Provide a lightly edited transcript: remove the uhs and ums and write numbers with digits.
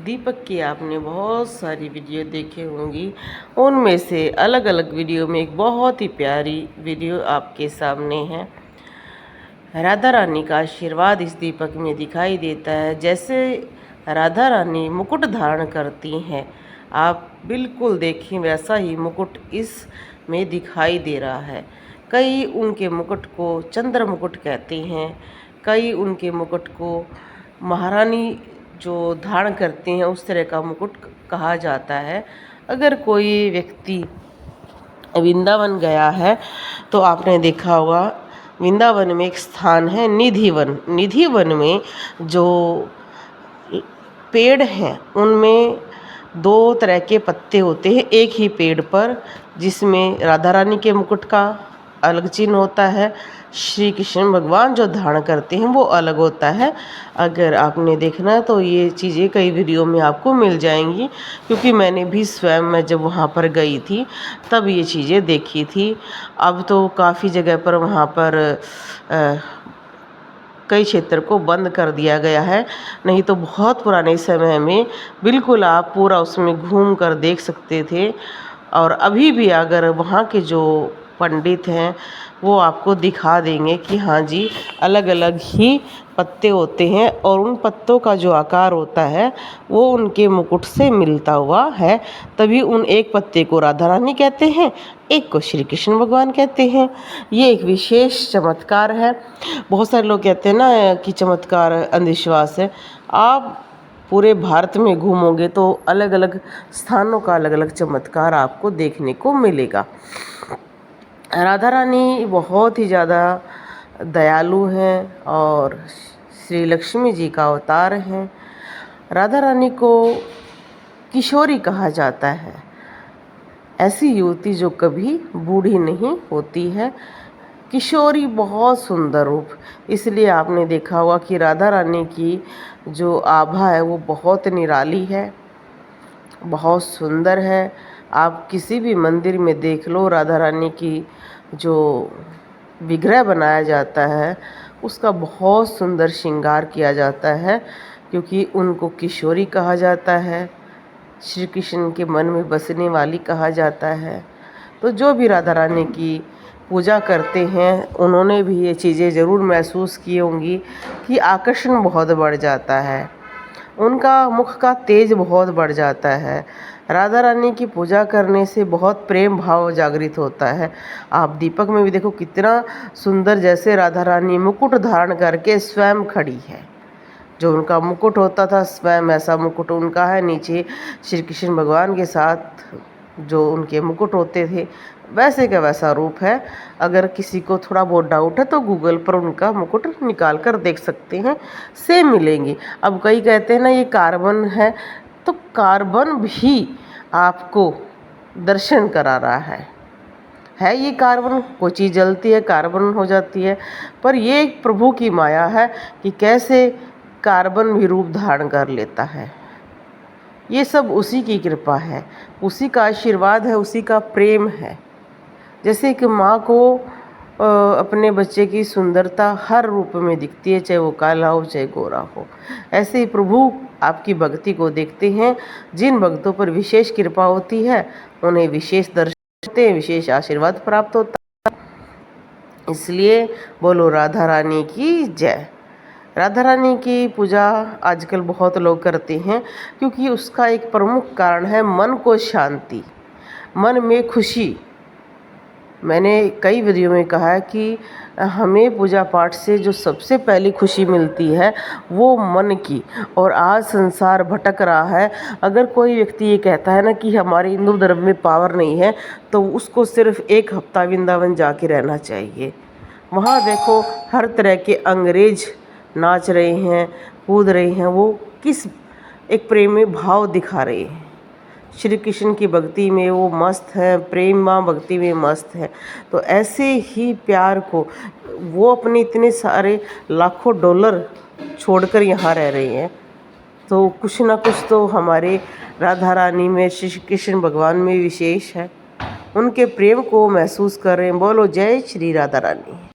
दीपक की आपने बहुत सारी वीडियो देखी होंगी। उनमें से अलग अलग वीडियो में एक बहुत ही प्यारी वीडियो आपके सामने है। राधा रानी का आशीर्वाद इस दीपक में दिखाई देता है। जैसे राधा रानी मुकुट धारण करती हैं, आप बिल्कुल देखें वैसा ही मुकुट इस में दिखाई दे रहा है। कई उनके मुकुट को चंद्र मुकुट कहते हैं, कई उनके मुकुट को महारानी जो धारण करती हैं उस तरह का मुकुट कहा जाता है। अगर कोई व्यक्ति वृंदावन गया है तो आपने देखा होगा, वृंदावन में एक स्थान है निधिवन। निधिवन में जो पेड़ हैं उनमें दो तरह के पत्ते होते हैं एक ही पेड़ पर, जिसमें राधा रानी के मुकुट का अलग चिन्ह होता है, श्री कृष्ण भगवान जो धारण करते हैं वो अलग होता है। अगर आपने देखना है तो ये चीज़ें कई वीडियो में आपको मिल जाएंगी, क्योंकि मैंने भी स्वयं मैं जब वहाँ पर गई थी तब ये चीज़ें देखी थी। अब तो काफ़ी जगह पर वहाँ पर कई क्षेत्र को बंद कर दिया गया है, नहीं तो बहुत पुराने समय में बिल्कुल आप पूरा उसमें घूम कर देख सकते थे। और अभी भी अगर वहाँ के जो पंडित हैं वो आपको दिखा देंगे कि हाँ जी अलग अलग ही पत्ते होते हैं और उन पत्तों का जो आकार होता है वो उनके मुकुट से मिलता हुआ है। तभी उन एक पत्ते को राधा रानी कहते हैं, एक को श्री कृष्ण भगवान कहते हैं। ये एक विशेष चमत्कार है। बहुत सारे लोग कहते हैं ना कि चमत्कार अंधविश्वास है। आप पूरे भारत में घूमोगे तो अलग अलग स्थानों का अलग अलग चमत्कार आपको देखने को मिलेगा। राधा रानी बहुत ही ज़्यादा दयालु हैं और श्री लक्ष्मी जी का अवतार हैं। राधा रानी को किशोरी कहा जाता है, ऐसी युवती जो कभी बूढ़ी नहीं होती है। किशोरी बहुत सुंदर रूप, इसलिए आपने देखा होगा कि राधा रानी की जो आभा है वो बहुत निराली है, बहुत सुंदर है। आप किसी भी मंदिर में देख लो, राधा रानी की जो विग्रह बनाया जाता है उसका बहुत सुंदर श्रृंगार किया जाता है, क्योंकि उनको किशोरी कहा जाता है, श्री कृष्ण के मन में बसने वाली कहा जाता है। तो जो भी राधा रानी की पूजा करते हैं उन्होंने भी ये चीज़ें ज़रूर महसूस की होंगी कि आकर्षण बहुत बढ़ जाता है, उनका मुख का तेज बहुत बढ़ जाता है। राधा रानी की पूजा करने से बहुत प्रेम भाव जागृत होता है। आप दीपक में भी देखो कितना सुंदर, जैसे राधा रानी मुकुट धारण करके स्वयं खड़ी है। जो उनका मुकुट होता था स्वयं ऐसा मुकुट उनका है। नीचे श्री कृष्ण भगवान के साथ जो उनके मुकुट होते थे वैसे का वैसा रूप है। अगर किसी को थोड़ा बहुत डाउट है तो गूगल पर उनका मुकुट निकाल कर देख सकते हैं, सेम मिलेंगी। अब कई कहते हैं ना ये कार्बन है, तो कार्बन भी आपको दर्शन करा रहा है ये कार्बन। कोई चीज़ जलती है कार्बन हो जाती है, पर ये एक प्रभु की माया है कि कैसे कार्बन भी रूप धारण कर लेता है। ये सब उसी की कृपा है, उसी का आशीर्वाद है, उसी का प्रेम है। जैसे कि माँ को अपने बच्चे की सुंदरता हर रूप में दिखती है, चाहे वो काला हो चाहे गोरा हो। ऐसे ही प्रभु आपकी भक्ति को देखते हैं। जिन भक्तों पर विशेष कृपा होती है उन्हें विशेष दर्शन होते हैं, विशेष आशीर्वाद प्राप्त होता है। इसलिए बोलो राधा रानी की जय। राधा रानी की पूजा आजकल बहुत लोग करते हैं, क्योंकि उसका एक प्रमुख कारण है मन को शांति, मन में खुशी। मैंने कई वीडियो में कहा है कि हमें पूजा पाठ से जो सबसे पहली खुशी मिलती है वो मन की। और आज संसार भटक रहा है। अगर कोई व्यक्ति ये कहता है ना कि हमारे हिंदू धर्म में पावर नहीं है, तो उसको सिर्फ एक हफ्ता वृंदावन जाके रहना चाहिए। वहाँ देखो हर तरह के अंग्रेज नाच रहे हैं, कूद रहे हैं, वो किस एक प्रेमी भाव दिखा रहे हैं। श्री कृष्ण की भक्ति में वो मस्त है, प्रेम माँ भक्ति में मस्त है। तो ऐसे ही प्यार को वो अपने इतने सारे लाखों डॉलर छोड़कर यहाँ रह रहे हैं, तो कुछ ना कुछ तो हमारे राधा रानी में, श्री कृष्ण भगवान में विशेष है। उनके प्रेम को महसूस कर रहे हैं। बोलो जय श्री राधा रानी।